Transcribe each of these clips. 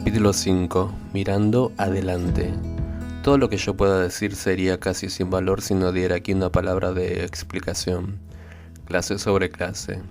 Capítulo 5. Mirando adelante. Todo lo que yo pueda decir sería casi sin valor si no diera aquí una palabra de explicación. Clase sobre clase.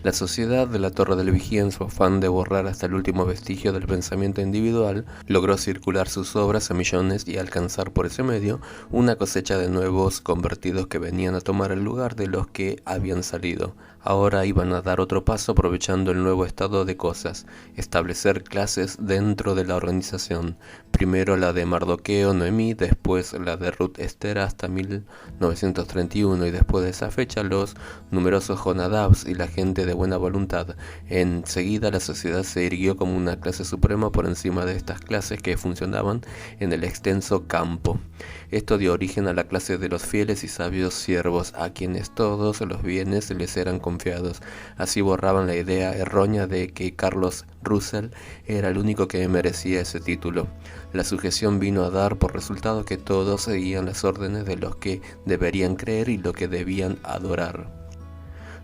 La sociedad de la Torre del Vigía, en su afán de borrar hasta el último vestigio del pensamiento individual, logró circular sus obras a millones y alcanzar por ese medio una cosecha de nuevos convertidos que venían a tomar el lugar de los que habían salido. Ahora iban a dar otro paso aprovechando el nuevo estado de cosas, establecer clases dentro de la organización, primero la de Mardoqueo, Noemí, después la de Ruth Esther hasta 1931 y después de esa fecha los numerosos Jonadabs y la gente de buena voluntad. Enseguida la sociedad se irguió como una clase suprema por encima de estas clases que funcionaban en el extenso campo. Esto dio origen a la clase de los fieles y sabios siervos, a quienes todos los bienes les eran confiados. Así borraban la idea errónea de que Carlos Russell era el único que merecía ese título. La sujeción vino a dar por resultado que todos seguían las órdenes de los que deberían creer y lo que debían adorar.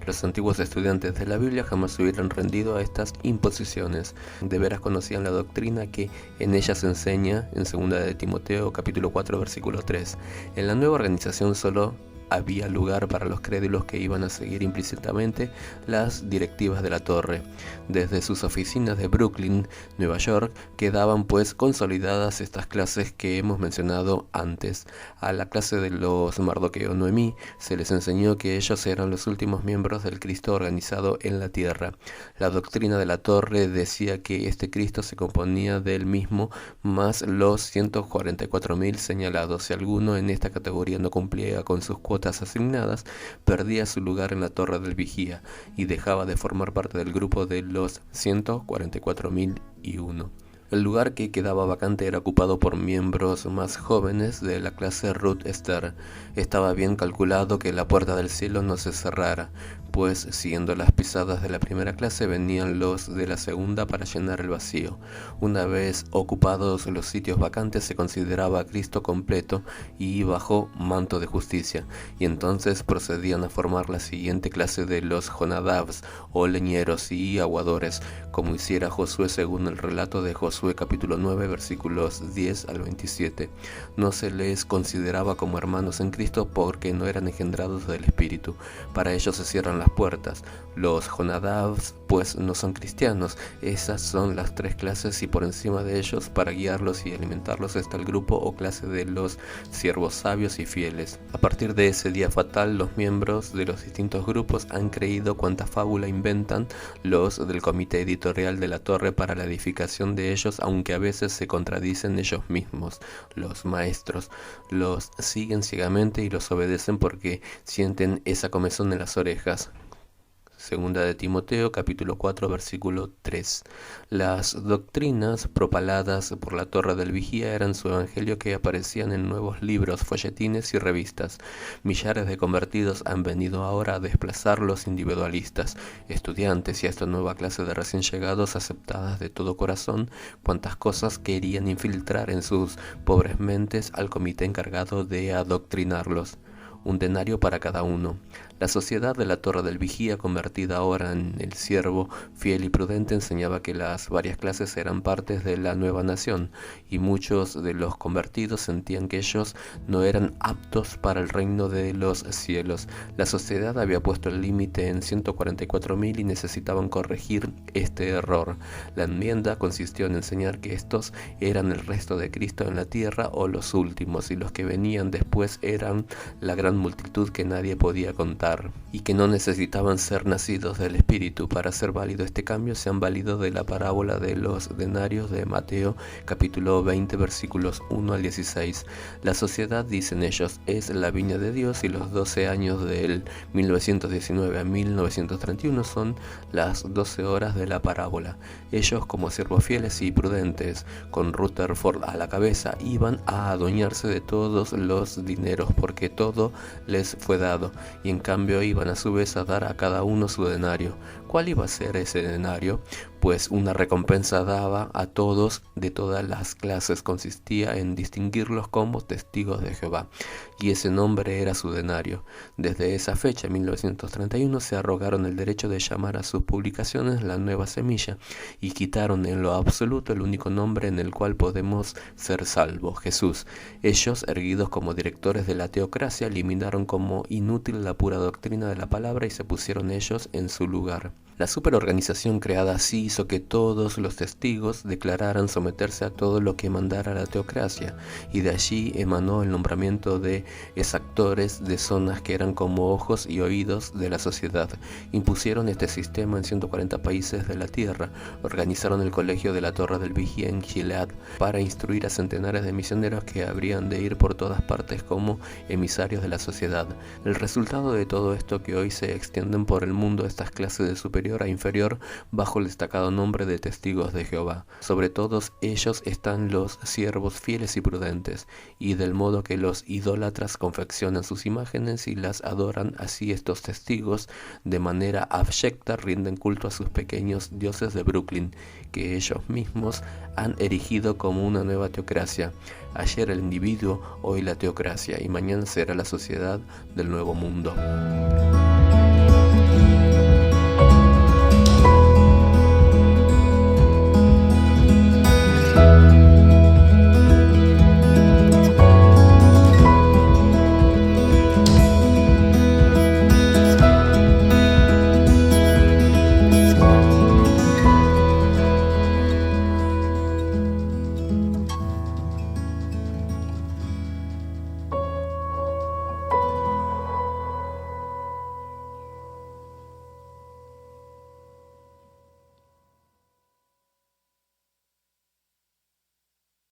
Los antiguos estudiantes de la Biblia jamás se hubieran rendido a estas imposiciones. De veras conocían la doctrina que en ella se enseña en 2 de Timoteo capítulo 4 versículo 3. En la nueva organización solo había lugar para los crédulos que iban a seguir implícitamente las directivas de la torre. Desde sus oficinas de Brooklyn, Nueva York, quedaban pues consolidadas estas clases que hemos mencionado antes. A la clase de los Mardoqueo Noemí se les enseñó que ellos eran los últimos miembros del Cristo organizado en la tierra. La doctrina de la torre decía que este Cristo se componía del mismo más los 144.000 señalados. Si alguno en esta categoría no cumplía con sus cuotas asignadas, perdía su lugar en la Torre del Vigía y dejaba de formar parte del grupo de los 144.001. El lugar que quedaba vacante era ocupado por miembros más jóvenes de la clase Ruth Esther. Estaba bien calculado que la puerta del cielo no se cerrara, pues siguiendo las pisadas de la primera clase venían los de la segunda para llenar el vacío. Una vez ocupados los sitios vacantes se consideraba a Cristo completo y bajo manto de justicia, y entonces procedían a formar la siguiente clase de los Jonadabs o leñeros y aguadores, como hiciera Josué según el relato de Josué capítulo 9 versículos 10 al 27. No se les consideraba como hermanos en Cristo porque no eran engendrados del Espíritu. Para ellos se cierran las puertas. Los Jonadabs pues no son cristianos. Esas son las tres clases y por encima de ellos, para guiarlos y alimentarlos, está el grupo o clase de los siervos sabios y fieles. A partir de ese día fatal, los miembros de los distintos grupos han creído cuanta fábula inventan los del comité editorial de la torre para la edificación de ellos, aunque a veces se contradicen ellos mismos. Los maestros los siguen ciegamente y los obedecen porque sienten esa comezón en las orejas. 2 de Timoteo capítulo 4 versículo 3. Las doctrinas propaladas por la Torre del Vigía eran su evangelio que aparecían en nuevos libros, folletines y revistas. Millares de convertidos han venido ahora a desplazar los individualistas, estudiantes y a esta nueva clase de recién llegados aceptadas de todo corazón cuantas cosas querían infiltrar en sus pobres mentes al comité encargado de adoctrinarlos. Un denario para cada uno. La sociedad de la Torre del Vigía, convertida ahora en el siervo fiel y prudente, enseñaba que las varias clases eran partes de la nueva nación, y muchos de los convertidos sentían que ellos no eran aptos para el reino de los cielos. La sociedad había puesto el límite en 144.000 y necesitaban corregir este error. La enmienda consistió en enseñar que estos eran el resto de Cristo en la tierra o los últimos, y los que venían después eran la gran multitud que nadie podía contar, y que no necesitaban ser nacidos del Espíritu. Para hacer válido este cambio se han valido de la parábola de los denarios de Mateo capítulo 20 versículos 1 al 16. La sociedad, dicen ellos, es la viña de Dios, y los 12 años del 1919 a 1931 son las 12 horas de la parábola. Ellos, como siervos fieles y prudentes, con Rutherford a la cabeza, iban a adueñarse de todos los dineros porque todo les fue dado, y en cambio iban a su vez a dar a cada uno su denario. ¿Cuál iba a ser ese denario? pues una recompensa daba a todos de todas las clases, consistía en distinguirlos como testigos de Jehová, y ese nombre era su denario. Desde esa fecha, 1931, se arrogaron el derecho de llamar a sus publicaciones la Nueva Semilla, y quitaron en lo absoluto el único nombre en el cual podemos ser salvos, Jesús. Ellos, erguidos como directores de la teocracia, eliminaron como inútil la pura doctrina de la palabra y se pusieron ellos en su lugar. La superorganización creada así hizo que todos los testigos declararan someterse a todo lo que mandara la teocracia, y de allí emanó el nombramiento de exactores de zonas que eran como ojos y oídos de la sociedad. Impusieron este sistema en 140 países de la tierra, organizaron el colegio de la Torre del Vigía en Gilead para instruir a centenares de misioneros que habrían de ir por todas partes como emisarios de la sociedad. El resultado de todo esto que hoy se extienden por el mundo estas clases de superior a inferior bajo el destacado nombre de testigos de Jehová. Sobre todos ellos están los siervos fieles y prudentes, y del modo que los idólatras confeccionan sus imágenes y las adoran, así estos testigos de manera abyecta rinden culto a sus pequeños dioses de Brooklyn, que ellos mismos han erigido como una nueva teocracia. Ayer el individuo, hoy la teocracia, y mañana será la sociedad del nuevo mundo.